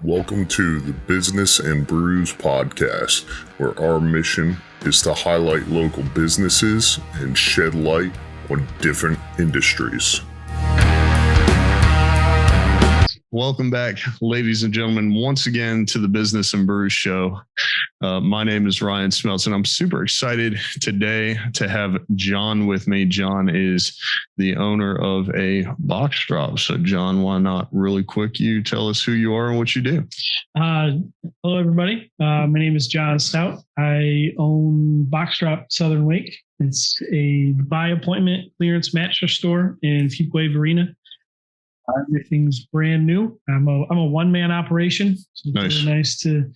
Welcome to the Business and Brews podcast, where our mission is to highlight local businesses and shed light on different industries. Welcome back, ladies and gentlemen, once again to the Business and Brews show. My name is Ryan Smeltz, and I'm super excited today to have John with me. John is the owner of a BoxDrop. So, John, why not really quick you tell us who you are and what you do? Hello, everybody. My name is John Stout. I own BoxDrop Southern Wake. It's a by appointment clearance mattress store in Fuquay Arena. Everything's brand new. I'm a one-man operation. So it's really nice to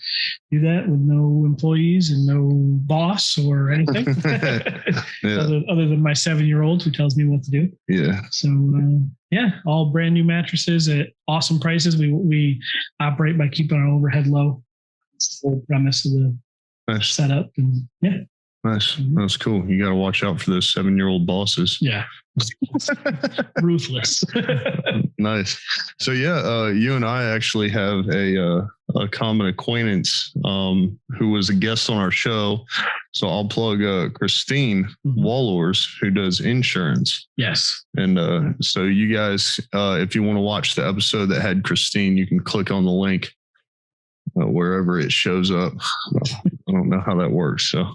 do that with no employees and no boss or anything other than my 7-year-old who tells me what to do. Yeah. So, all brand new mattresses at awesome prices. We operate by keeping our overhead low. It's the whole premise of the setup. And yeah. Nice. That's cool. You got to watch out for those 7-year-old bosses. Yeah. Ruthless. Nice. So you and I actually have a common acquaintance who was a guest on our show. So I'll plug Christine Wallors, who does insurance. Yes. And so you guys, if you want to watch the episode that had Christine, you can click on the link wherever it shows up. I don't know how that works. So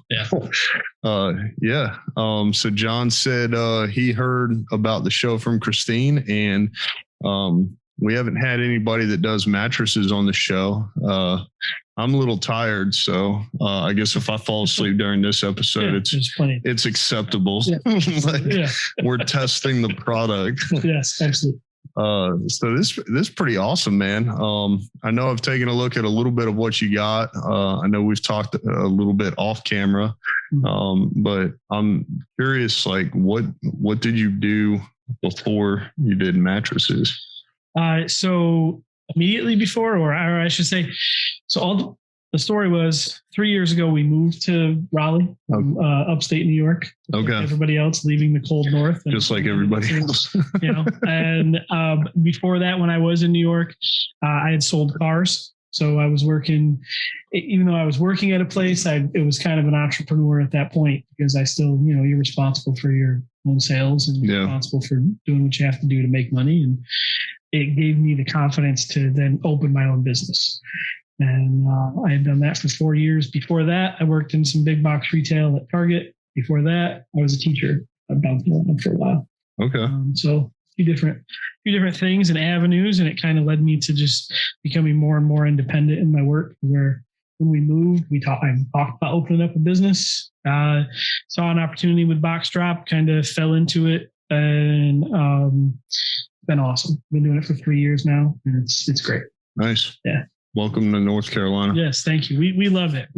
so John said he heard about the show from Christine, and we haven't had anybody that does mattresses on the show. I'm a little tired, so I guess if I fall asleep during this episode, it's acceptable. Yeah. We're testing the product. Yes, absolutely. So this pretty awesome, man. I know I've taken a look at a little bit of what you got. I know we've talked a little bit off camera, but I'm curious, like what did you do before you did mattresses? So immediately before, or I should say, so the story was 3 years ago, we moved to Raleigh, upstate New York. Okay. Like everybody else leaving the cold north. Just like everybody else. And before that, when I was in New York, I had sold cars. So I was working, even though I was working at a place, it was kind of an entrepreneur at that point, because I still, you're responsible for your own sales and you're responsible for doing what you have to do to make money. And it gave me the confidence to then open my own business. And I had done that for 4 years. Before that, I worked in some big box retail at Target. Before that, I was a teacher. I bounced around for a while. Okay. So a few different things and avenues, and it kind of led me to just becoming more and more independent in my work. Where when we moved, I talked about opening up a business. Saw an opportunity with BoxDrop, kind of fell into it, and it's been awesome. Been doing it for 3 years now, and it's great. Nice. Yeah. Welcome to North Carolina. Yes, thank you. We love it.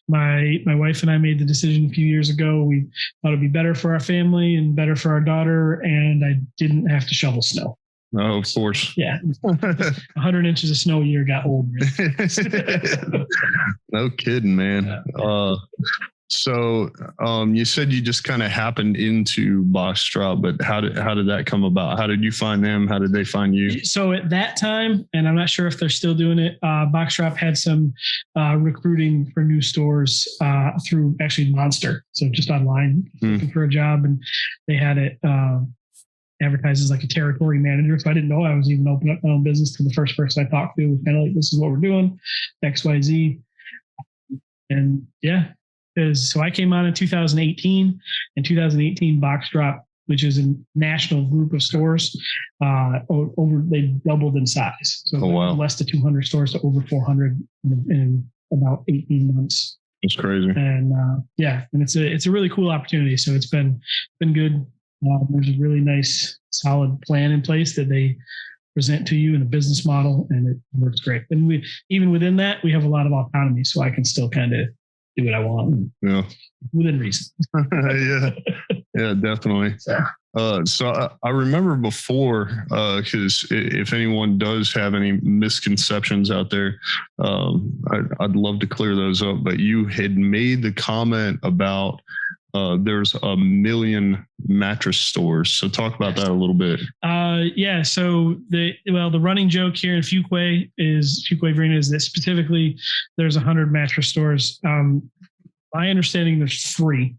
My wife and I made the decision a few years ago. We thought it'd be better for our family and better for our daughter, and I didn't have to shovel snow. Oh, of course. Yeah. 100 inches of snow a year got old. No kidding, man. So you said you just kind of happened into BoxDrop, but how did that come about? How did you find them? How did they find you? So at that time, and I'm not sure if they're still doing it, BoxDrop had some recruiting for new stores through actually Monster. So just online, looking for a job, and they had it advertised as like a territory manager. So I didn't know I was even opening up my own business till the first person I talked to was kind of like, this is what we're doing, XYZ. And yeah. So I came on in 2018. In 2018, BoxDrop, which is a national group of stores, they doubled in size. So less than 200 stores to over 400 in about 18 months. That's crazy. And and it's a really cool opportunity. So it's been good. There's a really nice, solid plan in place that they present to you in a business model, and it works great. And even within that, we have a lot of autonomy, so I can still kind of do what I want. Yeah. Within reason. Yeah, definitely. So I remember before, because if anyone does have any misconceptions out there, I'd love to clear those up. But you had made the comment about there's 1 million mattress stores. So talk about that a little bit. Yeah. So the running joke here in Fuquay Arena is that specifically there's 100 mattress stores. My understanding there's 3.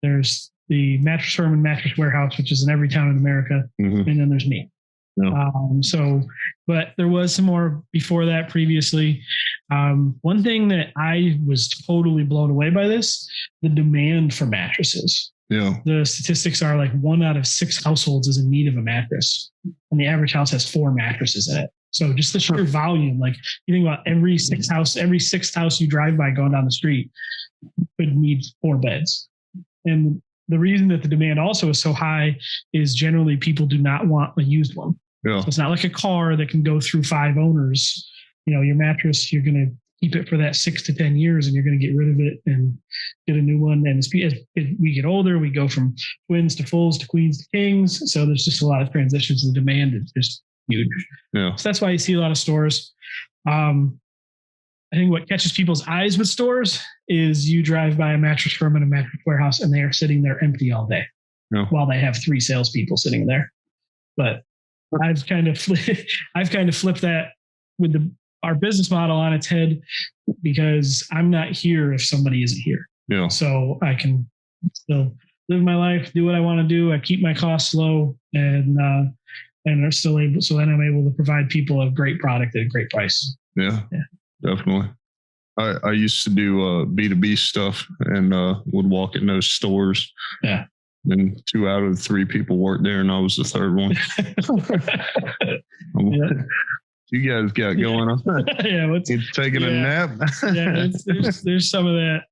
There's the Mattress Firm and Mattress Warehouse, which is in every town in America, and then there's me. Yeah. But there was some more before that previously. One thing that I was totally blown away by the demand for mattresses. Yeah. The statistics are like 1 out of 6 households is in need of a mattress, and the average house has 4 mattresses in it. So just the sheer volume, like you think about every sixth house you drive by going down the street could need 4 beds. And the reason that the demand also is so high is generally people do not want a used one. Yeah. So it's not like a car that can go through 5 owners. Your mattress, you're going to keep it for that 6 to 10 years and you're going to get rid of it and get a new one. And as we get older, we go from twins to fulls to queens to kings. So there's just a lot of transitions. The demand is just huge. Yeah. So that's why you see a lot of stores. I think what catches people's eyes with stores is you drive by a Mattress Firm and a Mattress Warehouse and they are sitting there empty all day while they have 3 salespeople sitting there. But I've kind of flipped that with our business model on its head because I'm not here if somebody isn't here. Yeah. So I can still live my life, do what I want to do. I keep my costs low and are still able. So then I'm able to provide people a great product at a great price. Yeah. Definitely. I used to do B2B stuff and would walk in those stores. Yeah. And 2 out of 3 people worked there and I was the 3rd one. Yeah. You guys got going on. Yeah. It's taking a nap. Yeah. There's some of that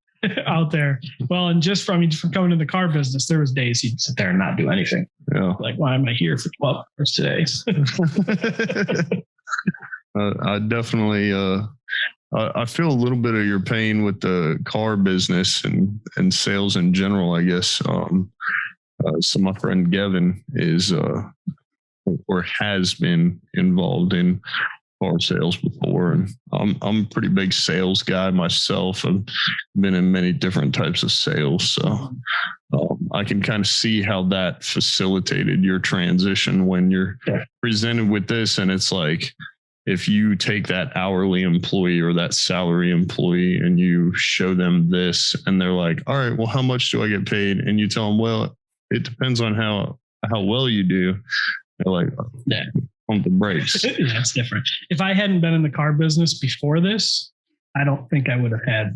out there. Well, and just from coming to the car business, there was days he'd sit there and not do anything. Yeah. Like, why am I here for 12 hours today? I definitely, I feel a little bit of your pain with the car business and sales in general, I guess. So my friend Gavin is, or has been involved in car sales before. And I'm a pretty big sales guy myself. I've been in many different types of sales. So I can kind of see how that facilitated your transition when you're presented with this. And it's like, if you take that hourly employee or that salary employee and you show them this and they're like, all right, well, how much do I get paid? And you tell them, well, it depends on how well you do. They're like, pump the brakes. Yeah, it's different. If I hadn't been in the car business before this, I don't think I would have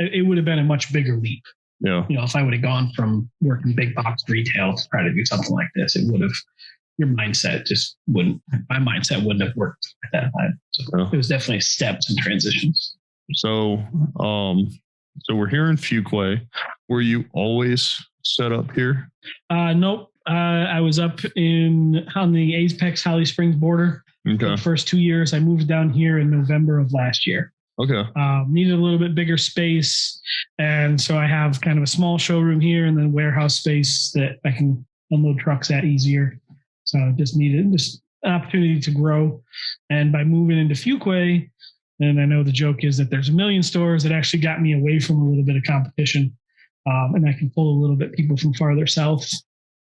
it would have been a much bigger leap. Yeah. If I would have gone from working big box retail to try to do something like this, it would have, your mindset my mindset wouldn't have worked at that time. So It was definitely steps and transitions. So we're here in Fuquay. Were you always set up here? Nope. I was up on the Apex Holly Springs border for the first 2 years. I moved down here in November of last year. Okay. Needed a little bit bigger space. And so I have kind of a small showroom here and then warehouse space that I can unload trucks at easier. So I just needed an opportunity to grow. And by moving into Fuquay, and I know the joke is that there's 1 million stores, it actually got me away from a little bit of competition. And I can pull a little bit people from farther south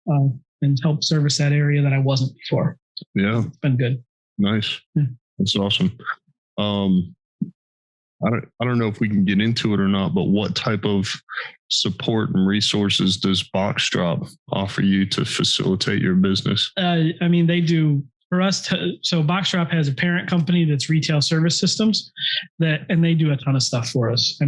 and help service that area that I wasn't before. Yeah. It's been good. Nice. Yeah. That's awesome. I don't know if we can get into it or not, but what type of support and resources does BoxDrop offer you to facilitate your business? They do for us. So BoxDrop has a parent company that's Retail Service Systems and they do a ton of stuff for us.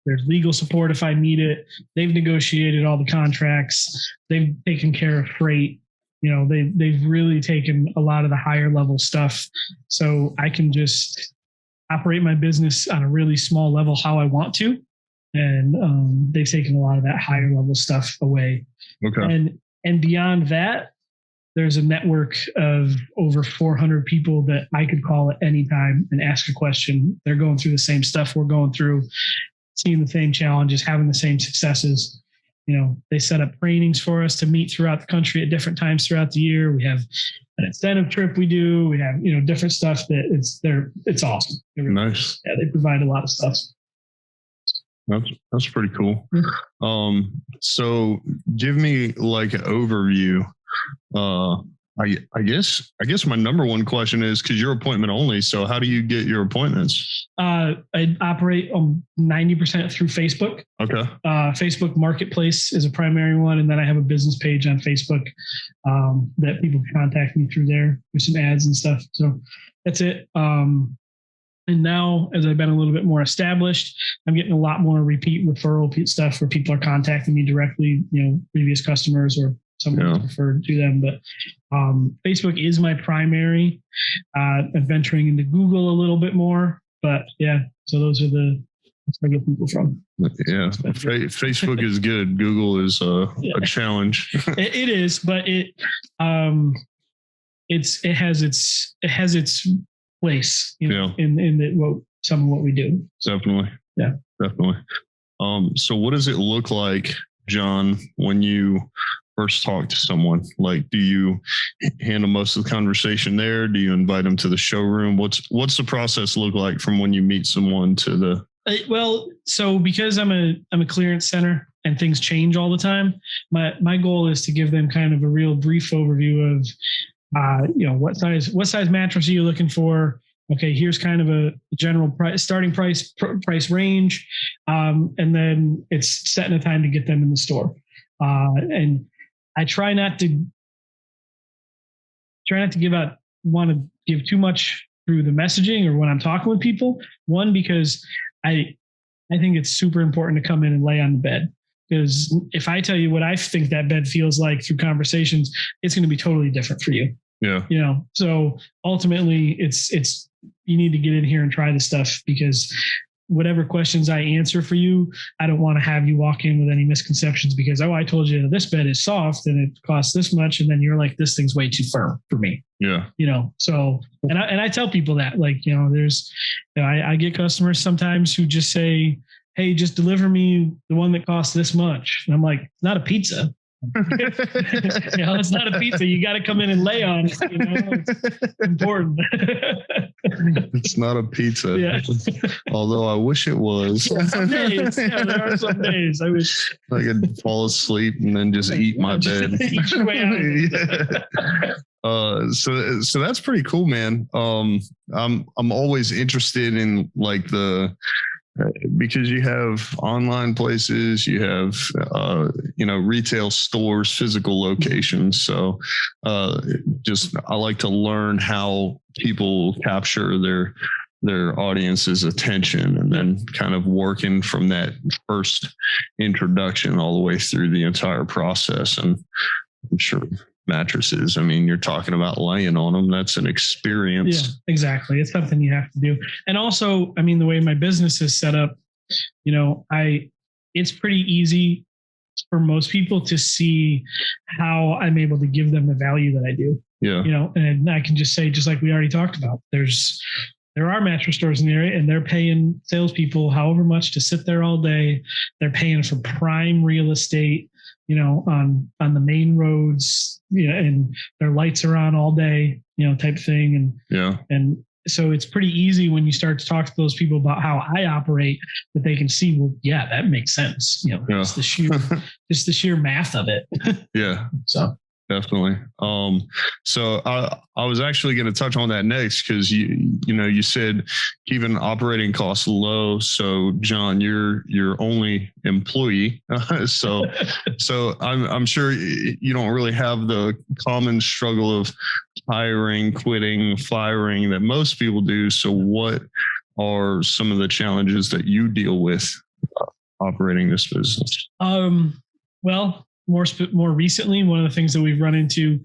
There's legal support if I need it. They've negotiated all the contracts. They've taken care of freight. They've really taken a lot of the higher level stuff. So I can just operate my business on a really small level how I want to. And they've taken a lot of that higher level stuff away. Okay. And beyond that, there's a network of over 400 people that I could call at any time and ask a question. They're going through the same stuff we're going through, seeing the same challenges, having the same successes. They set up trainings for us to meet throughout the country at different times throughout the year. We have an incentive trip we do. We have, different stuff that it's awesome. Nice. Yeah, they provide a lot of stuff. That's pretty cool. So give me like an overview. I guess my number one question is, because you're appointment only, so how do you get your appointments? I operate 90% through Facebook. Okay. Facebook Marketplace is a primary one, and then I have a business page on Facebook that people can contact me through there with some ads and stuff. So that's it. And now, as I've been a little bit more established, I'm getting a lot more repeat referral stuff where people are contacting me directly, previous customers or someone referred to them. But Facebook is my primary. I'm venturing into Google a little bit more. But yeah, so those are that's where I get people from. Yeah, Facebook is good. Google is a challenge. It is, but it has its place, in some of what we do. Definitely. Yeah, definitely. So what does it look like, John, when you first talk to someone? Like, do you handle most of the conversation there? Do you invite them to the showroom? What's the process look like from when you meet someone to the? Well, so because I'm a clearance center and things change all the time, my goal is to give them kind of a real brief overview of what size mattress are you looking for? Okay, here's kind of a general starting price range, and then it's setting a time to get them in the store. And I try not to want to give too much through the messaging or when I'm talking with people. One, because I think it's super important to come in and lay on the bed. Because if I tell you what I think that bed feels like through conversations, it's going to be totally different for you. Yeah. So ultimately it's you need to get in here and try the stuff, because whatever questions I answer for you, I don't want to have you walk in with any misconceptions because, I told you that this bed is soft and it costs this much. And then you're like, this thing's way too firm for me. Yeah. So, and I tell people that, like, I get customers sometimes who just say, hey, just deliver me the one that costs this much. And I'm like, it's not a pizza. It's not a pizza. You got to come in and lay on it. It's important. It's not a pizza. Yeah. Although I wish it was. Some days, there are some days I wish I could fall asleep and then just eat my bed. Eat your way out of it. So that's pretty cool, man. I'm always interested in like because you have online places, you have retail stores, physical locations. So I like to learn how people capture their audience's attention, and then kind of working from that first introduction all the way through the entire process. And I'm sure mattresses, you're talking about laying on them. That's an experience. Yeah, exactly. It's something you have to do. And also, the way my business is set up, it's pretty easy for most people to see how I'm able to give them the value that I do. Yeah. And I can just say, just like we already talked about, there are mattress stores in the area and they're paying salespeople however much to sit there all day. They're paying for prime real estate, on the main roads, and their lights are on all day, type thing. And so it's pretty easy when you start to talk to those people about how I operate that they can see, well, yeah, that makes sense. Just the sheer math of it. Yeah. So. Definitely. So I was actually going to touch on that next, because you said keeping operating costs low. So John, you're only employee. So I'm sure you don't really have the common struggle of hiring, quitting, firing that most people do. So what are some of the challenges that you deal with operating this business? Well, more recently, one of the things that we've run into,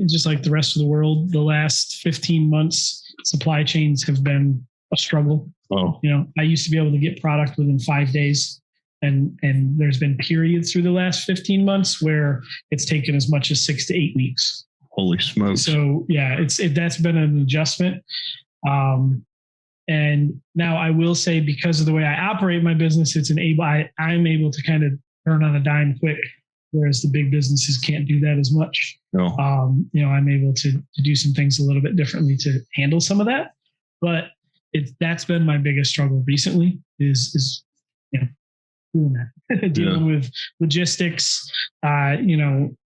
just like the rest of the world, the last 15 months, supply chains have been a struggle. Oh. I used to be able to get product within 5 days, and there's been periods through the last 15 months where it's taken as much as 6 to 8 weeks. Holy smokes! So yeah, that's been an adjustment. And now I will say, because of the way I operate my business, I'm able to kind of turn on a dime quick, whereas the big businesses can't do that as much. No. I'm able to do some things a little bit differently to handle some of that. But that's been my biggest struggle recently is doing that, dealing with logistics,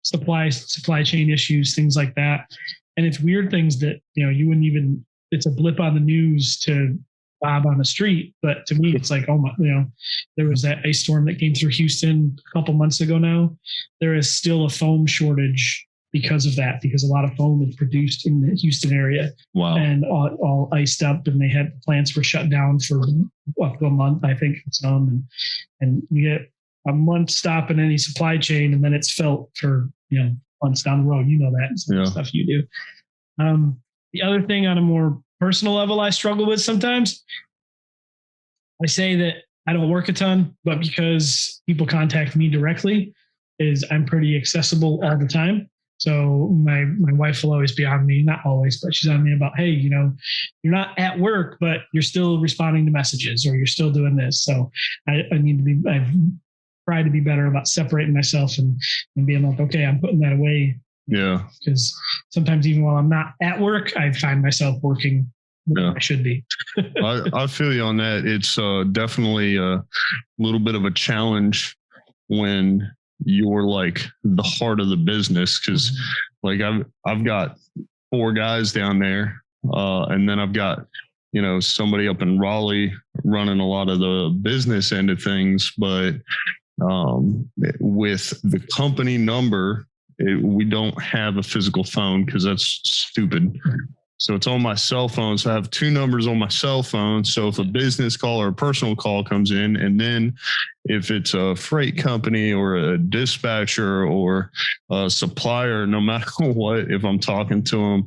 supply chain issues, things like that. And it's weird things that, you wouldn't even, it's a blip on the news to Bob on the street. But to me, it's like, oh my, there was that ice storm that came through Houston a couple months ago now. There is still a foam shortage because of that, because a lot of foam is produced in the Houston area. Wow. And all iced up, and they had plants were shut down for up to a month, I think. And you get a month stop in any supply chain, and then it's felt for, months down the road. You know that stuff you do. The other thing on a more personal level I struggle with sometimes, I say that I don't work a ton, but because people contact me directly, is I'm pretty accessible all the time. So my wife will always be on me, not always, but she's on me about, hey, you're not at work, but you're still responding to messages, or you're still doing this. So I've tried to be better about separating myself and being like, okay, I'm putting that away. Yeah. Because sometimes even while I'm not at work, I find myself working where I should be. I feel you on that. It's definitely a little bit of a challenge when you're like the heart of the business, because like I've got 4 guys down there, and then I've got somebody up in Raleigh running a lot of the business end of things. But with the company number, we don't have a physical phone because that's stupid. So it's on my cell phone. So I have 2 numbers on my cell phone. So if a business call or a personal call comes in, and then if it's a freight company or a dispatcher or a supplier, no matter what, if I'm talking to them,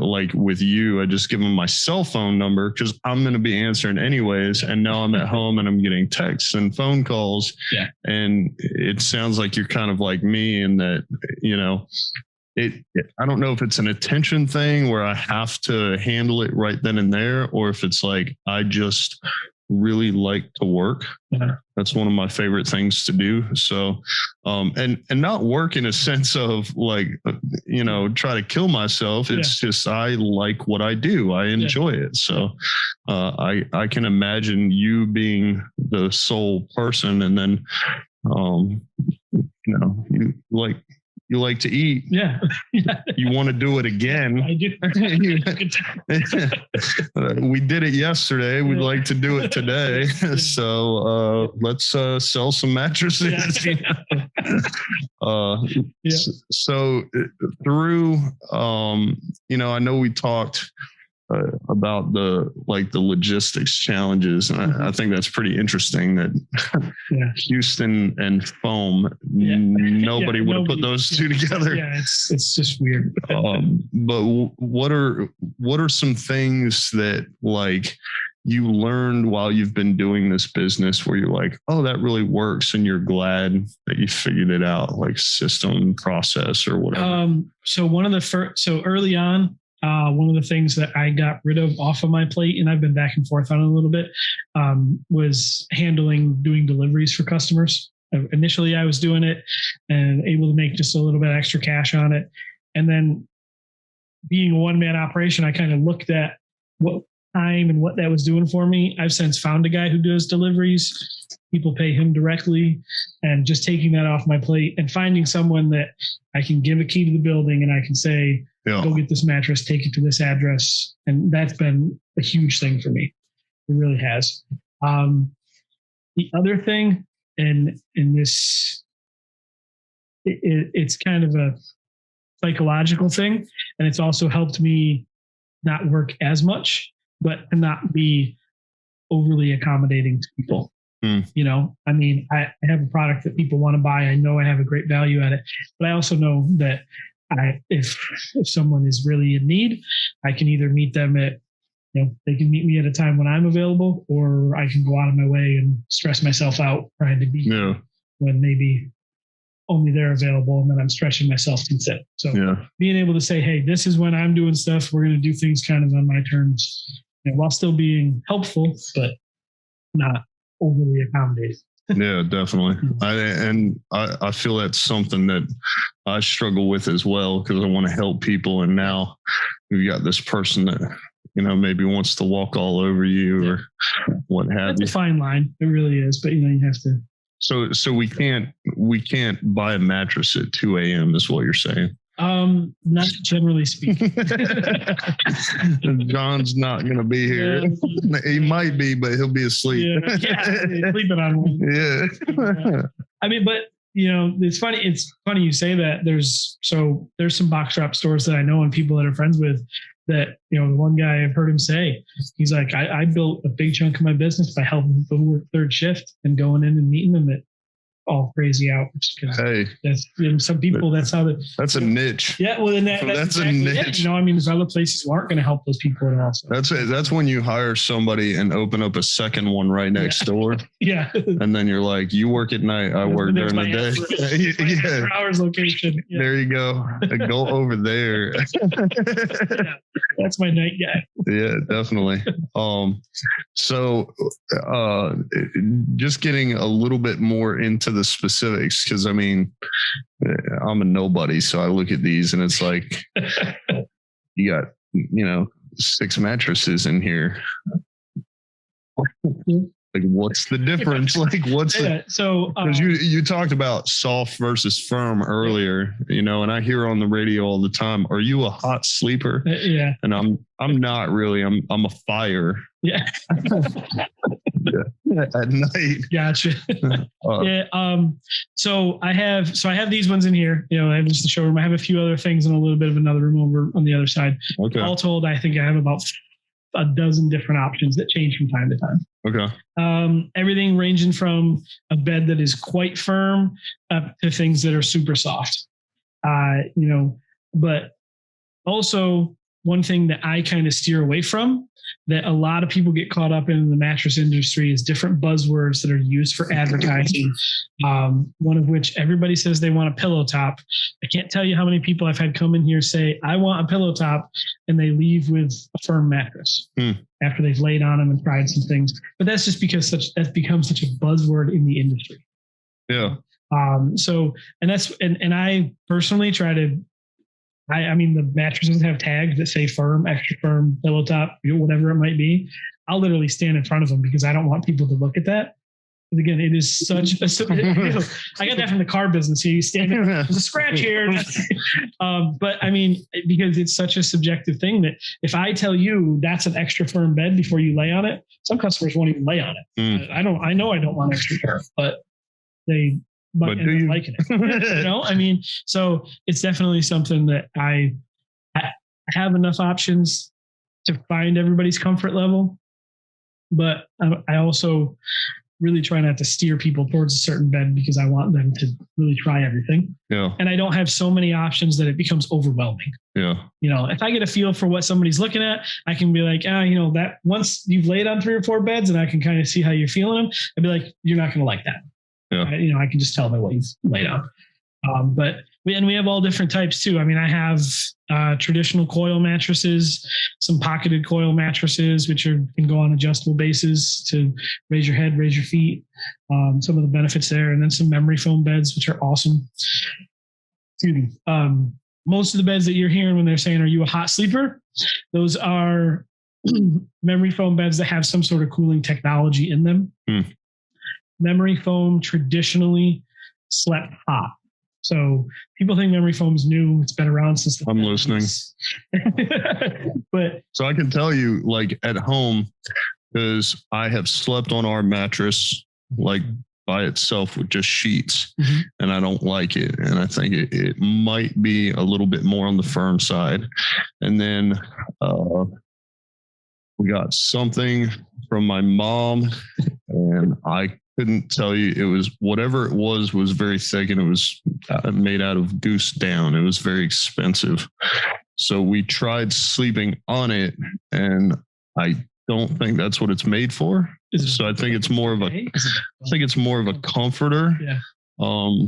like with you, I just give them my cell phone number because I'm going to be answering anyways. And now I'm at home and I'm getting texts and phone calls. Yeah. And it sounds like you're kind of like me in that, I don't know if it's an attention thing where I have to handle it right then and there, or if it's like I just really like to work. Yeah. That's one of my favorite things to do. So, and not work in a sense of like, try to kill myself. It's just I like what I do. I enjoy it. So, I can imagine you being the sole person, and then, you like to eat. Yeah. You want to do it again. I do. We did it yesterday. We'd like to do it today. So let's sell some mattresses. So through, I know we talked about the logistics challenges. And I think that's pretty interesting that Houston and foam, nobody would have put those 2 together. Yeah, it's just weird. But what are some things that like you learned while you've been doing this business where you're like, oh, that really works, and you're glad that you figured it out, like system, process, or whatever? So early on, one of the things that I got rid of off of my plate, and I've been back and forth on it a little bit, was doing deliveries for customers. Initially, I was doing it and able to make just a little bit extra cash on it. And then being a one-man operation, I kind of looked at what time and what that was doing for me. I've since found a guy who does deliveries. People pay him directly, and just taking that off my plate and finding someone that I can give a key to the building and I can say, go get this mattress, take it to this address. And that's been a huge thing for me. It really has. The other thing, and in this, it's kind of a psychological thing, and it's also helped me not work as much, but not be overly accommodating to people. I have a product that people want to buy. I know I have a great value at it, but I also know that if someone is really in need, I can either meet them at, they can meet me at a time when I'm available, or I can go out of my way and stress myself out trying to be when maybe only they're available, and then I'm stretching myself too thin. So being able to say, hey, this is when I'm doing stuff, we're going to do things kind of on my terms, while still being helpful, but not overly accommodating. Yeah, definitely. I feel that's something that I struggle with as well, because I want to help people. And now we've got this person that, maybe wants to walk all over you or what have you. It's a fine line. It really is. But, you have to. So we can't buy a mattress at 2 a.m. is what you're saying. Not generally speaking. John's not going to be here. Yeah. He might be, but he'll be asleep. Yeah, sleeping on one. Yeah. I mean, but it's funny. It's funny you say that. There's some BoxDrop stores that I know and people that are friends with that, the one guy I've heard him say, he's like, I built a big chunk of my business by helping people work third shift and going in and meeting them at all crazy hours. Hey, that's some people. That's how that's a niche. Yeah, well, then that's exactly a niche. There's other places who aren't going to help those people at all. So. That's when you hire somebody and open up a second one right next door. Yeah, and then you're like, you work at night, I work during the day. Yeah, hours location. Yeah. There you go. Go over there. Yeah, that's my night guy. Yeah, definitely. So just getting a little bit more into the specifics, because I'm a nobody, so I look at these and it's like you got 6 mattresses in here. Like, what's the difference? Like, what's because you talked about soft versus firm earlier, and I hear on the radio all the time, are you a hot sleeper? Yeah. And I'm not really. I'm a fire. Yeah. Yeah. At night. Gotcha. Yeah. So I have these ones in here. I have just the showroom. I have a few other things in a little bit of another room over on the other side. Okay. All told, I think I have about a dozen different options that change from time to time. Okay. Everything ranging from a bed that is quite firm up to things that are super soft. But also one thing that I kind of steer away from that a lot of people get caught up in the mattress industry is different buzzwords that are used for advertising. One of which everybody says they want a pillow top. I can't tell you how many people I've had come in here say, I want a pillow top, and they leave with a firm mattress after they've laid on them and tried some things. But that's just because that's become such a buzzword in the industry. Yeah. And I personally try to, the mattresses have tags that say firm, extra firm, pillow top, whatever it might be. I'll literally stand in front of them because I don't want people to look at that. Because again, it is such a, I got that from the car business. You stand there, there's a scratch here. But because it's such a subjective thing that if I tell you that's an extra firm bed before you lay on it, some customers won't even lay on it. I know I don't want extra firm, but they but do you liking it? So it's definitely something that I have enough options to find everybody's comfort level, but I also really try not to steer people towards a certain bed because I want them to really try everything. Yeah. And I don't have so many options that it becomes overwhelming. Yeah. If I get a feel for what somebody's looking at, I can be like, that once you've laid on 3 or 4 beds and I can kind of see how you're feeling them, I'd be like, you're not going to like that. Yeah. I can just tell by what you've laid out. But we have all different types too. I have traditional coil mattresses, some pocketed coil mattresses, which can go on adjustable bases to raise your head, raise your feet. Some of the benefits there, and then some memory foam beds, which are awesome. Excuse me. Most of the beds that you're hearing when they're saying, "Are you a hot sleeper?" Those are memory foam beds that have some sort of cooling technology in them. Memory foam traditionally slept hot. So people think memory foam is new. It's been around since the 50s. Listening. But so I can tell you, like at home, because I have slept on our mattress like by itself with just sheets, and I don't like it. And I think it might be a little bit more on the firm side. And then we got something from my mom, and I couldn't tell you. It was whatever it was very thick, and it was made out of goose down. It was very expensive. So we tried sleeping on it, and I don't think that's what it's made for. So I think it's more of a comforter. Yeah.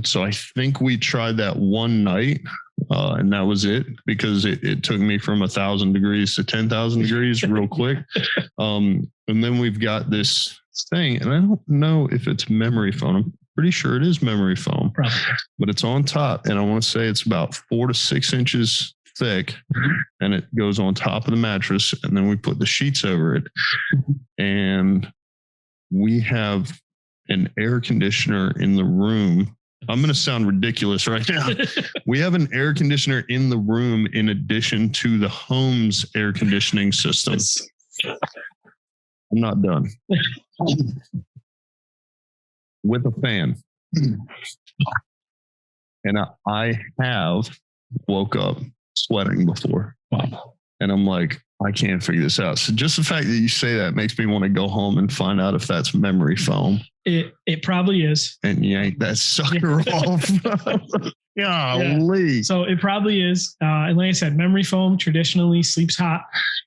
So I think we tried that one night, and that was it, because it took me from 1,000 degrees to 10,000 degrees real quick. And then we've got this thing, and I don't know if it's memory foam. I'm pretty sure it is memory foam, probably, but it's on top, and I want to say it's about 4 to 6 inches thick, and it goes on top of the mattress, and then we put the sheets over it. And we have an air conditioner in the room. I'm going to sound ridiculous right now. We have an air conditioner in the room in addition to the home's air conditioning system. I'm not done. With a fan. And I have woke up sweating before. Wow. And I'm like, I can't figure this out. So just the fact that you say that makes me want to go home and find out if that's memory foam. It probably is. And yank that sucker off. Golly. Yeah. So it probably is. And like I said, memory foam traditionally sleeps hot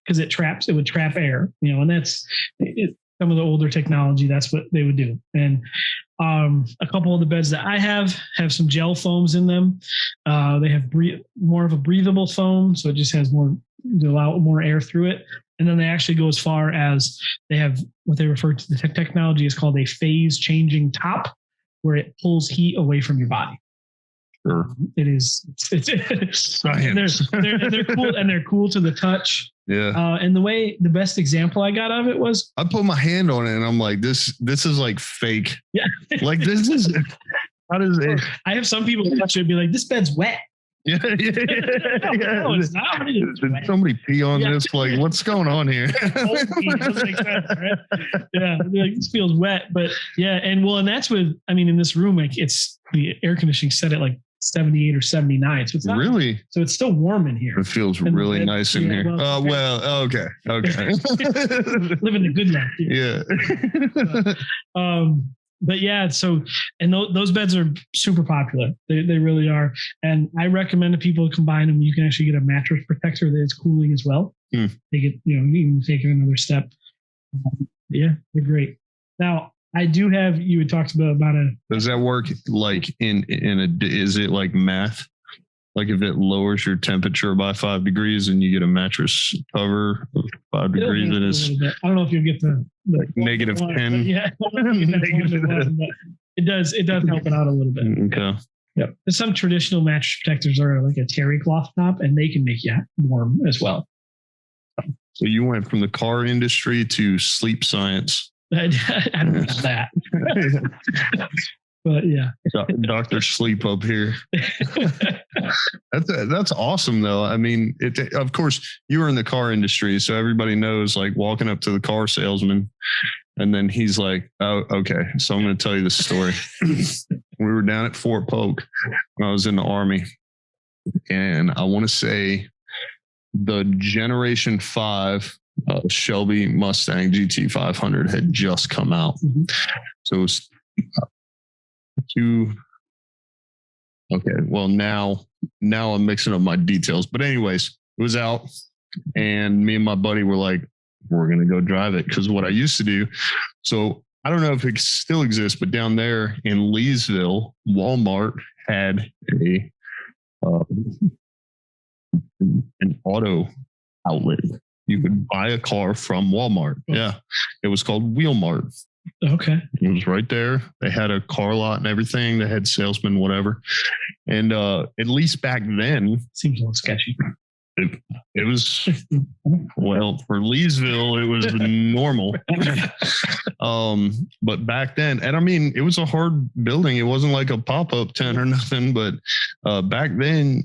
because it would trap air, and that's some of the older technology. That's what they would do. And a couple of the beds that I have some gel foams in them. They have more of a breathable foam. So it just has allow more air through it. And then they actually go as far as they have what they refer to, the technology is called a phase changing top, where it pulls heat away from your body. Sure. It is. It's science. They're cool, and they're cool to the touch. Yeah. And the best example I got of it was I put my hand on it and I'm like, this is like fake. Yeah. Like this is, how does it? I have some people touch it and be like, this bed's wet. Yeah. No, it's not. Did somebody pee on this? Like, what's going on here? Doesn't make sense, right? Yeah. Like, this feels wet, but yeah. And that's in this room, like it's the air conditioning set at like 78 or 79. So it's not really, so it's still warm in here. It feels really nice in here. Okay. Living the good life here. Yeah. But yeah, so, and those beds are super popular. They really are. And I recommend to people to combine them. You can actually get a mattress protector that is cooling as well. They get, you can take it another step. Yeah, they're great. Now, I do have, you had talked about does that work like is it like math? Like if it lowers your temperature by 5 degrees and you get a mattress cover of 5 degrees, it is. I don't know if you'll get the like negative 10. Yeah, it does help it out a little bit. Okay. Yep. Some traditional mattress protectors are like a terry cloth top, and they can make you warm as well. So you went from the car industry to sleep science. I don't know that. But yeah. Dr. Sleep up here. That's awesome though. I mean, of course you were in the car industry, so everybody knows like walking up to the car salesman and then he's like, oh, okay. So I'm going to tell you this story. We were down at Fort Polk when I was in the Army, and I want to say the Generation 5 Shelby Mustang GT 500 had just come out. Mm-hmm. So it was okay. Well, now I'm mixing up my details, but anyways, it was out and me and my buddy were like, we're going to go drive it. Cause what I used to do. So I don't know if it still exists, but down there in Leesville, Walmart had an auto outlet. You could buy a car from Walmart. Yeah. It was called Wheelmart. Okay. It was right there. They had a car lot and everything. They had salesmen, whatever. And at least back then, seems a little sketchy. It was, well, for Leesville, it was normal. But back then, and I mean, it was a hard building. It wasn't like a pop-up tent or nothing. But back then,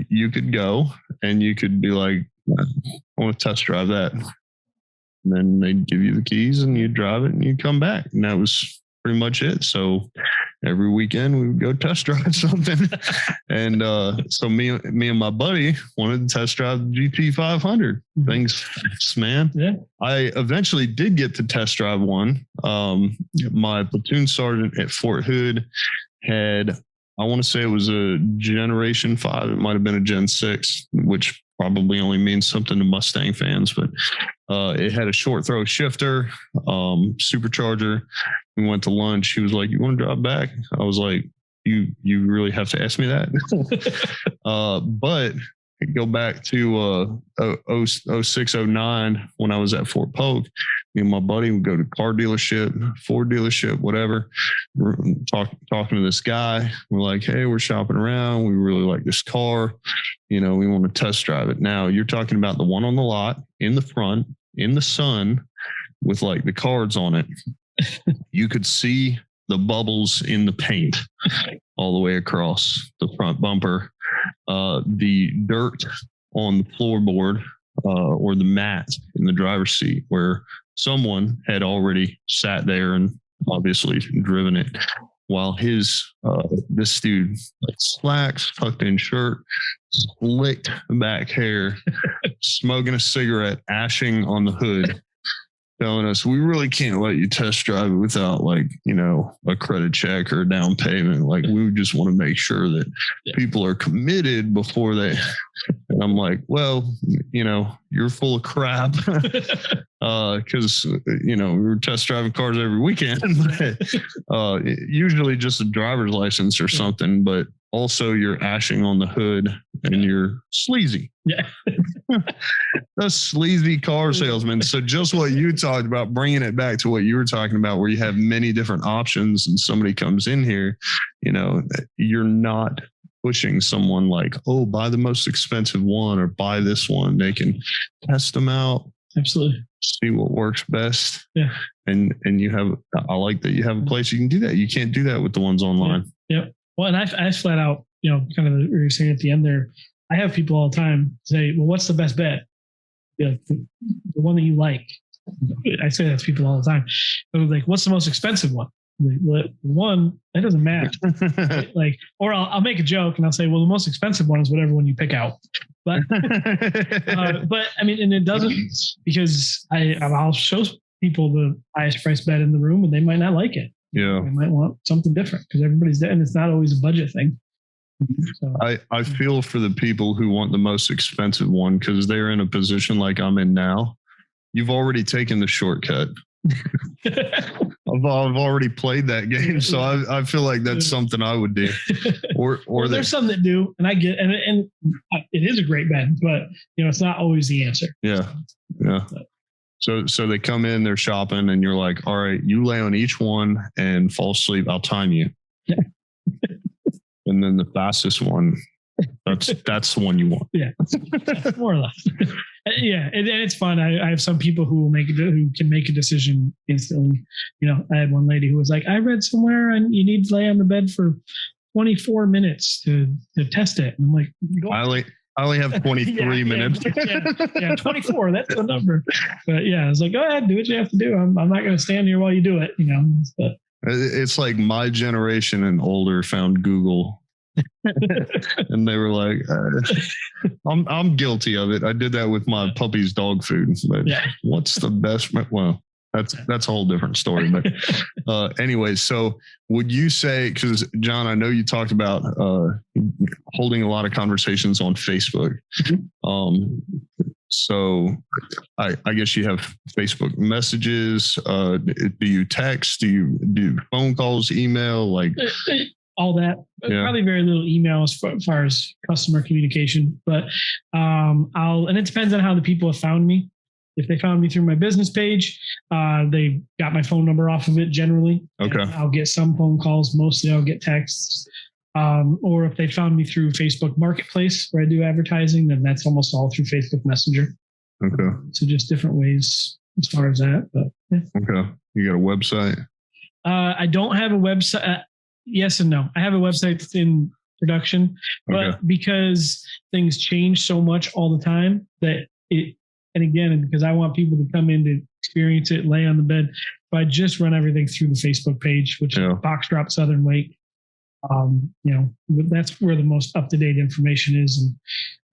you could go and you could be like, I want to test drive that. And then they'd give you the keys and you'd drive it and you'd come back. And that was pretty much it. So every weekend we would go test drive something. And so me and my buddy wanted to test drive the GT 500. Things, man. Yeah. I eventually did get to test drive one. My platoon sergeant at Fort Hood had, I want to say it was a Generation 5. It might have been a Gen 6, which probably only means something to Mustang fans, but it had a short throw shifter, supercharger. We went to lunch. He was like, you want to drive back? I was like, you really have to ask me that? But go back to 06, 09, when I was at Fort Polk, me and my buddy would go to car dealership, Ford dealership, whatever, talking to this guy. We're like, hey, we're shopping around. We really like this car. we want to test drive it. Now you're talking about the one on the lot in the front, in the sun, with like the cards on it. You could see the bubbles in the paint all the way across the front bumper. The dirt on the floorboard or the mat in the driver's seat where someone had already sat there and obviously driven it, while this dude, like slacks, tucked in shirt, slicked back hair, smoking a cigarette, ashing on the hood, telling us we really can't let you test drive it without a credit check or a down payment. Like, we just want to make sure that people are committed before they. And I'm like, well, you're full of crap. Because we were test driving cars every weekend. Usually just a driver's license or something, but also you're ashing on the hood and you're sleazy. Yeah. A sleazy car salesman. So just what you talked about, bringing it back to what you were talking about, where you have many different options and somebody comes in here, you're not pushing someone like, oh, buy the most expensive one or buy this one. They can test them out. Absolutely. See what works best. Yeah. And I like that you have a place you can do that. You can't do that with the ones online. Yep. Well, and I flat out, kind of what you were saying at the end there, I have people all the time say, well, what's the best bet? The one that you like. I say that to people all the time. But like, what's the most expensive one? Like, well, one, that doesn't matter. Or I'll make a joke and I'll say, well, the most expensive one is whatever one you pick out. But I mean, and it doesn't, because I'll show people the highest price bed in the room and they might not like it. Yeah. They might want something different because everybody's there, and it's not always a budget thing. So. I feel for the people who want the most expensive one because they're in a position like I'm in now. You've already taken the shortcut. I've already played that game, so I feel like that's something I would do. Or there's some that do, and I get, and it is a great bed, but it's not always the answer. Yeah. So they come in, they're shopping, and you're like, all right, you lay on each one and fall asleep. I'll time you. Yeah. And then the fastest one, that's the one you want. Yeah, more or less. Yeah, and it's fun. I have some people who can make a decision instantly. I had one lady who was like, I read somewhere and you need to lay on the bed for 24 minutes to test it. And I'm like, I only have 23 minutes. Yeah, 24. That's the number. But yeah, I was like, go ahead, do what you have to do. I'm not going to stand here while you do it. But. It's like my generation and older found Google. And they were like, I'm guilty of it. I did that with my puppy's dog food. But what's the best? Well, that's a whole different story. But anyway, so would you say, because John, I know you talked about holding a lot of conversations on Facebook. So I guess you have Facebook messages. Do you text? Do you do phone calls, email? Like all that. Probably very little email as far as customer communication. But and it depends on how the people have found me. If they found me through my business page, they got my phone number off of it generally. Okay. I'll get some phone calls. Mostly I'll get texts. Or if they found me through Facebook Marketplace where I do advertising, then that's almost all through Facebook Messenger. Okay. So just different ways as far as that. But yeah. Okay. You got a website? I don't have a website. Yes and no. I have a website that's in production, but because things change so much all the time and again, because I want people to come in to experience it, lay on the bed, so I just run everything through the Facebook page, which is BoxDrop Southern Wake. That's where the most up-to-date information is,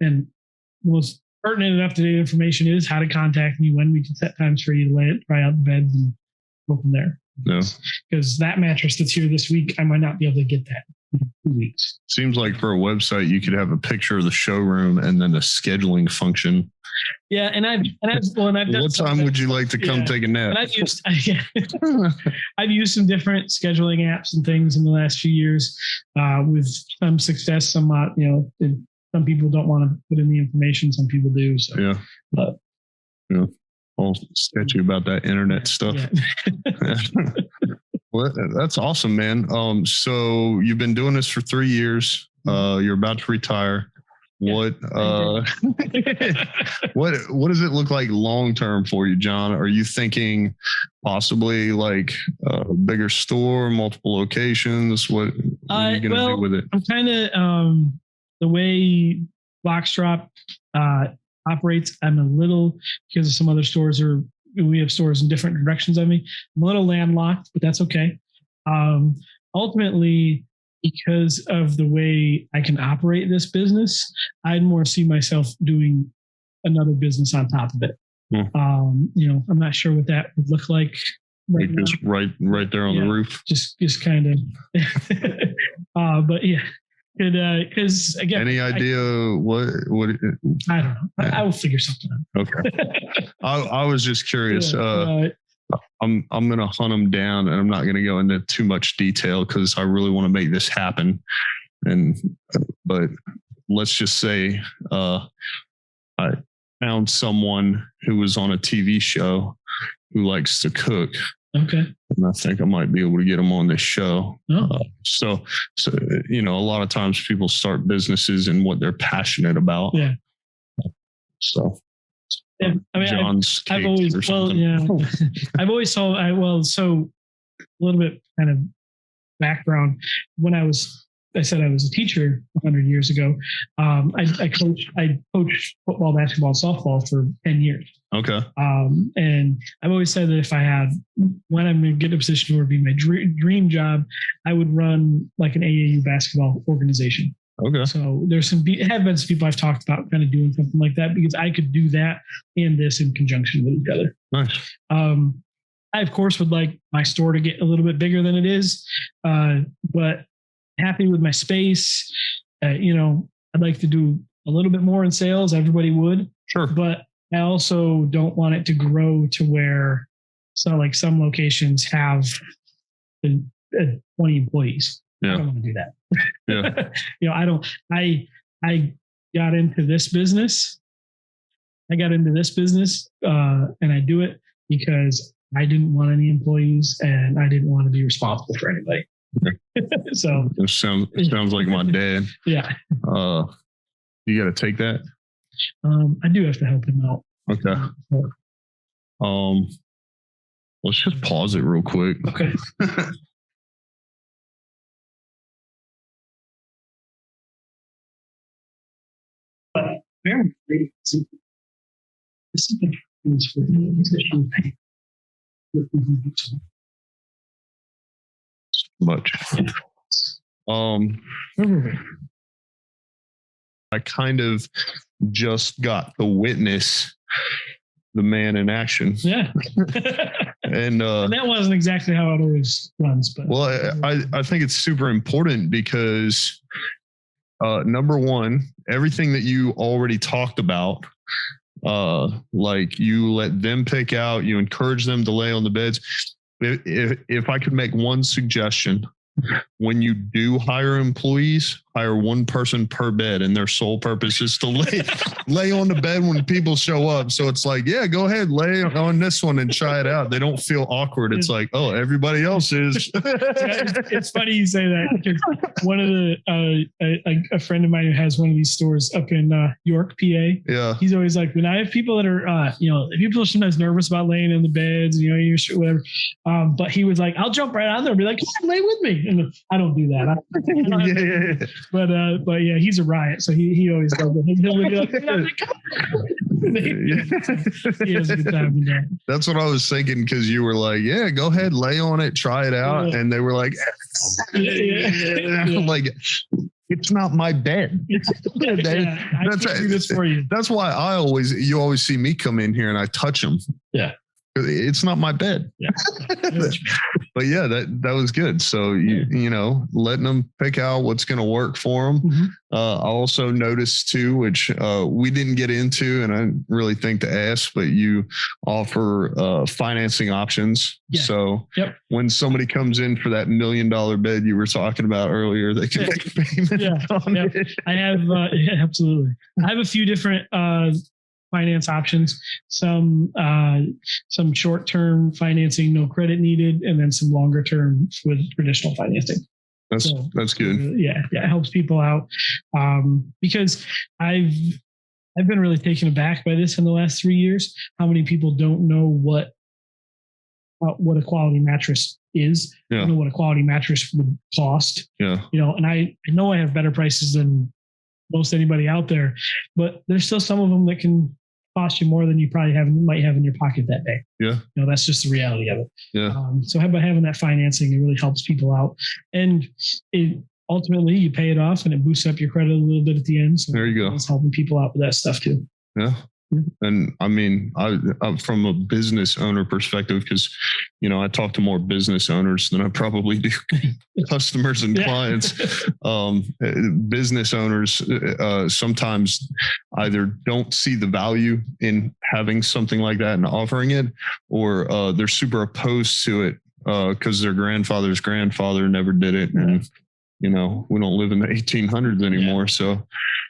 and the most pertinent and up-to-date information is how to contact me, when we can set times for you to try out the beds and go from there. Yeah. Because that mattress that's here this week, I might not be able to get that in 2 weeks. Seems like for a website, you could have a picture of the showroom and then a scheduling function. Yeah, and I've done. What time would you like to come take a nap? And I've used some different scheduling apps and things in the last few years, with some success, some not. Some people don't want to put in the information, some people do. So yeah, but all sketchy about that internet stuff. Yeah. Well, that's awesome, man. So you've been doing this for 3 years. You're about to retire. What what does it look like long term for you, John? Are you thinking possibly like a bigger store, multiple locations? What are you going to do with it? I'm kind of the way BoxDrop operates. I'm a little, because of some other stores, or we have stores in different directions of me. I'm a little landlocked, but that's okay. Ultimately, because of the way I can operate this business, I'd more see myself doing another business on top of it. I'm not sure what that would look like. Just right there on the roof. Just kind of. But yeah, because again, any idea what? I don't know. I will figure something out. Okay. I was just curious. I'm going to hunt them down, and I'm not going to go into too much detail because I really want to make this happen. But let's just say I found someone who was on a TV show who likes to cook. Okay. And I think I might be able to get them on this show. Oh. So a lot of times people start businesses in what they're passionate about. Yeah. So. Yeah, I mean, I've always saw. So a little bit kind of background. When I said I was a teacher 100 years ago. I coached football, basketball, and softball for 10 years. Okay. And I've always said that when I'm going to get in a position where it'd be my dream job, I would run like an AAU basketball organization. Okay. So there's some people I've talked about kind of doing something like that, because I could do that and this in conjunction with each other. Nice. I of course would like my store to get a little bit bigger than it is, but happy with my space. I'd like to do a little bit more in sales. Everybody would. Sure. But I also don't want it to grow to where some locations have 20 employees. Yeah. I don't want to do that. Yeah. I got into this business. And I do it because I didn't want any employees and I didn't want to be responsible for anybody. So it sounds like my dad. Yeah. You got to take that. I do have to help him out. Okay. Let's just pause it real quick. Okay. This is much. I kind of just got to witness the man in action. Yeah. And that wasn't exactly how it always runs, but I think it's super important because number one, everything that you already talked about, like you let them pick out, you encourage them to lay on the beds. If I could make one suggestion, when you do hire employees, hire one person per bed, and their sole purpose is to lay on the bed when people show up. So it's like, yeah, go ahead, lay on this one and try it out. They don't feel awkward. It's like, oh, everybody else is. It's funny you say that, because one of a friend of mine who has one of these stores up in York, PA. Yeah. He's always like, when I have people that are, people are sometimes nervous about laying in the beds, whatever. But he was like, I'll jump right on there and be like, come on, lay with me. And I don't do that. Yeah. But yeah, he's a riot. So he always does it. He'll be like, he has a good time in there. That's what I was thinking, because you were like, yeah, go ahead, lay on it, try it out. Yeah. And they were like, I'm like, it's not my bed. This for you. That's why you always see me come in here and I touch them. Yeah. It's not my bed. Yeah. But yeah, that was good. So letting them pick out what's going to work for them. Mm-hmm. I also noticed too, which we didn't get into, and I didn't really think to ask, but you offer financing options. Yeah. So when somebody comes in for that $1 million bed you were talking about earlier, they can make a payment on it. I have absolutely. I have a few different finance options, some short-term financing, no credit needed, and then some longer-term with traditional financing. That's good. Yeah, it helps people out. Because I've been really taken aback by this in the last 3 years. How many people don't know what a quality mattress is? Yeah. Don't know what a quality mattress would cost. Yeah. And I know I have better prices than most anybody out there, but there's still some of them that can cost you more than you probably might have in your pocket that day. Yeah. That's just the reality of it. Yeah. So by having that financing, it really helps people out, and it ultimately you pay it off and it boosts up your credit a little bit at the end. So there you go. It's helping people out with that stuff too. Yeah. And I mean, I'm from a business owner perspective, because, I talk to more business owners than I probably do customers and clients. Business owners sometimes either don't see the value in having something like that and offering it, or they're super opposed to it because their grandfather's grandfather never did it. And, we don't live in the 1800s anymore. Yeah. So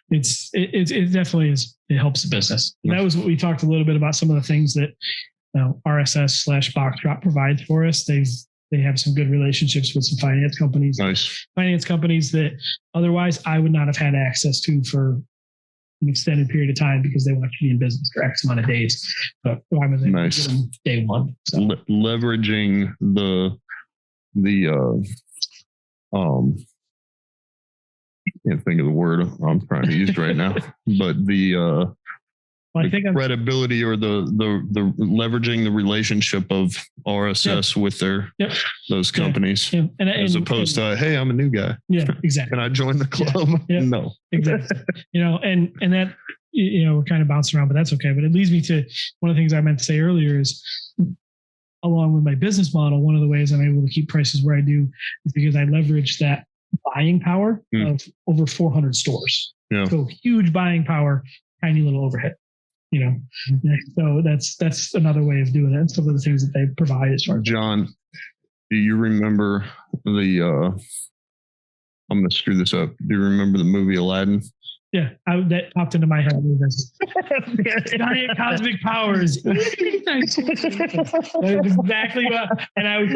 it definitely is. It helps the business. And that was what we talked a little bit about, some of the things that RSS/BoxDrop provides for us. They have some good relationships with some finance companies. Nice. Finance companies that otherwise I would not have had access to for an extended period of time, because they want you to be in business for X amount of days. But I was able to get them day one. So. Leveraging the I can't think of the word I'm trying to use right now, but the credibility or the leveraging the relationship of RSS with those companies, as opposed to, hey, I'm a new guy. Yeah, exactly. Can I join the club? Yeah. No, exactly. And that, we're kind of bouncing around, but that's okay. But it leads me to one of the things I meant to say earlier is, along with my business model, one of the ways I'm able to keep prices where I do is because I leverage that buying power of over 400 stores. Yeah. So huge buying power, tiny little overhead. So that's another way of doing it. And some of the things that they provide as far as John, do you remember I'm going to screw this up. Do you remember the movie Aladdin? Yeah, that popped into my head. Giant cosmic powers. That's exactly what. And I was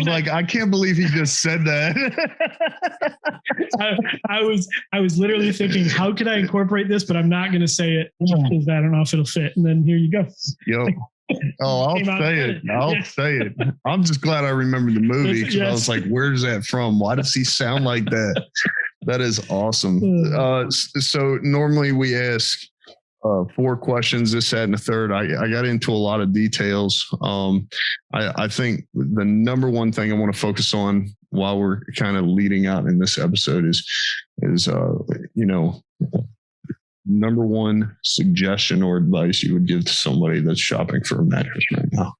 like, I can't believe he just said that. I was literally thinking, how could I incorporate this? But I'm not going to say it because I don't know if it'll fit. And then here you go. Yo. Oh, I'll say it. I'm just glad I remember the movie, because I was like, where's that from? Why does he sound like that? That is awesome. So normally we ask 4 questions, this, that, and the third. I got into a lot of details. I think the number one thing I want to focus on while we're kind of leading out in this episode is number one suggestion or advice you would give to somebody that's shopping for a mattress right now?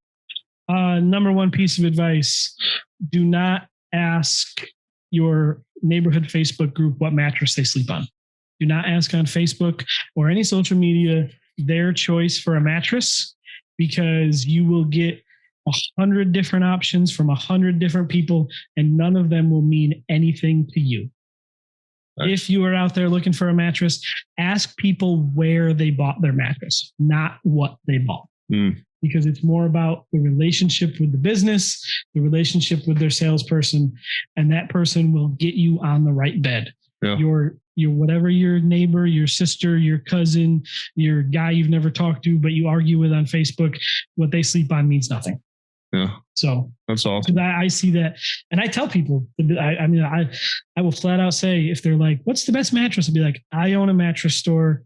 Number one piece of advice: do not ask your neighborhood Facebook group what mattress they sleep on. Do not ask on Facebook or any social media their choice for a mattress, because you will get 100 different options from 100 different people, and none of them will mean anything to you. Right. If you are out there looking for a mattress, ask people where they bought their mattress, not what they bought. Because it's more about the relationship with the business, the relationship with their salesperson, and that person will get you on the right bed. Yeah. Your whatever your neighbor, your sister, your cousin, your guy you've never talked to, but you argue with on Facebook, what they sleep on means nothing. Yeah. So that's awesome. I see that. And I tell people, I will flat out say, if they're like, what's the best mattress? I'll be like, I own a mattress store.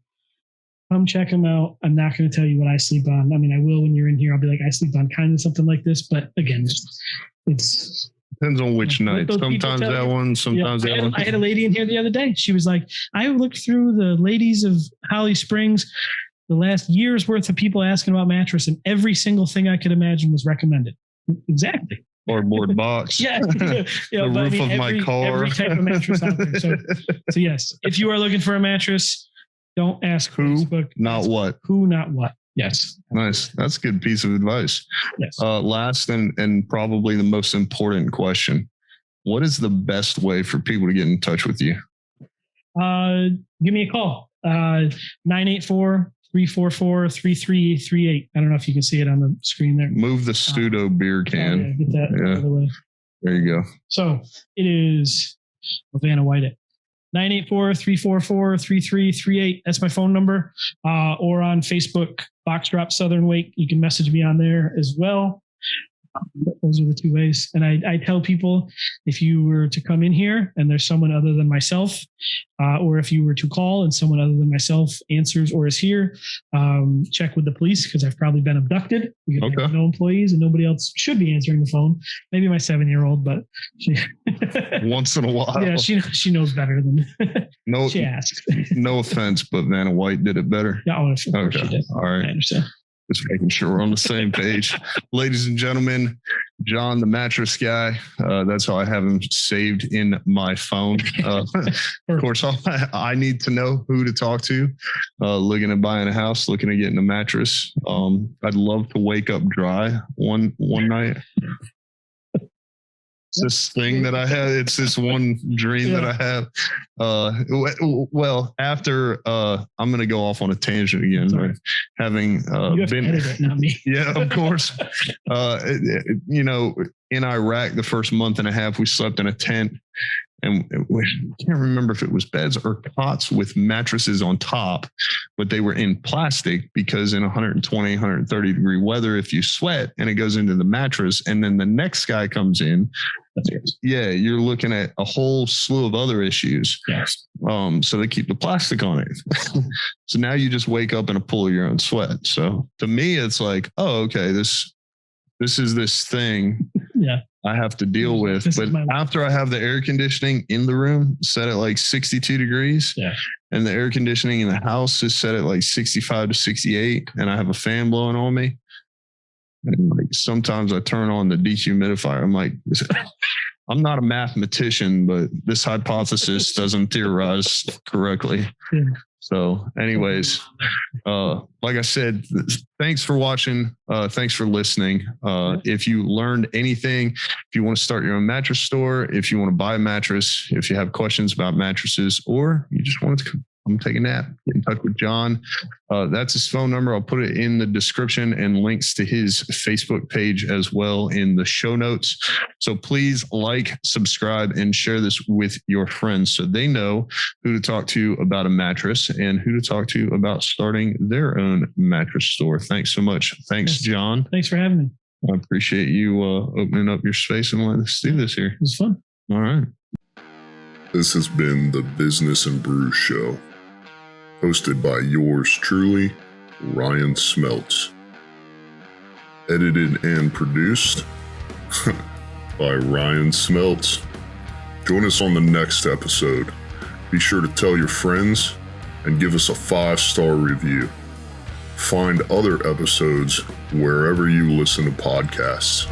Come check them out. I'm not going to tell you what I sleep on. I mean, I will when you're in here. I'll be like, I sleep on kind of something like this. But again, it's depends on which night. Sometimes that one, sometimes that one. I had a lady in here the other day. She was like, I looked through the ladies of Holly Springs, the last year's worth of people asking about mattress, and every single thing I could imagine was recommended. Exactly. Cardboard box. Yeah. The roof of my car. Every type of mattress out there. So yes, if you are looking for a mattress, don't ask who, Facebook. Not what. Who, not what. Yes. Nice. That's a good piece of advice. Yes. Last and probably the most important question. What is the best way for people to get in touch with you? Give me a call. 984-344-3338. I don't know if you can see it on the screen there. Move the pseudo beer can. Get that out of the way. There you go. So it is I'll Vanna White it. 984-344-3338. That's my phone number. Or on Facebook, BoxDrop Southern Wake. You can message me on there as well. Those are the two ways. And I tell people, if you were to come in here and there's someone other than myself, or if you were to call and someone other than myself answers or is here, check with the police, because I've probably been abducted. We have no employees and nobody else should be answering the phone. Maybe my 7-year-old, but she once in a while. Yeah, she knows better than she asks. No offense, but Vanna White did it better. Yeah, of course she did. All right. I understand. Just making sure we're on the same page. Ladies and gentlemen, John, the mattress guy. That's how I have him saved in my phone. Of course, I need to know who to talk to. Looking at buying a house, looking at getting a mattress. I'd love to wake up dry one night. It's this thing that I have. It's this one dream that I have. Well, after I'm going to go off on a tangent again. Right? Having you have to edit it, not me. Yeah, of course. In Iraq, the first month and a half, we slept in a tent. And I can't remember if it was beds or cots with mattresses on top, but they were in plastic, because in 120, 130 degree weather, if you sweat and it goes into the mattress and then the next guy comes in, you're looking at a whole slew of other issues. Yes. So they keep the plastic on it. So now you just wake up in a pool of your own sweat. So to me, it's like, oh, okay, this is this thing. Yeah. I have to deal with. But after I have the air conditioning in the room set at like 62 degrees, and the air conditioning in the house is set at like 65 to 68, and I have a fan blowing on me, and like sometimes I turn on the dehumidifier. I'm like, I'm not a mathematician, but this hypothesis doesn't theorize correctly. Yeah. So anyways, like I said, thanks for watching. Thanks for listening. If you learned anything, if you want to start your own mattress store, if you want to buy a mattress, if you have questions about mattresses, or you just want to come take a nap, get in touch with John. That's his phone number. I'll put it in the description, and links to his Facebook page as well in the show notes. So please like, subscribe, and share this with your friends so they know who to talk to about a mattress and who to talk to about starting their own mattress store. Thanks so much. Thanks, John. Thanks for having me. I appreciate you opening up your space and letting us do this here. It was fun. All right. This has been the Business and Brews Show, hosted by yours truly, Ryan Smeltz. Edited and produced by Ryan Smeltz. Join us on the next episode. Be sure to tell your friends and give us a 5-star review. Find other episodes wherever you listen to podcasts.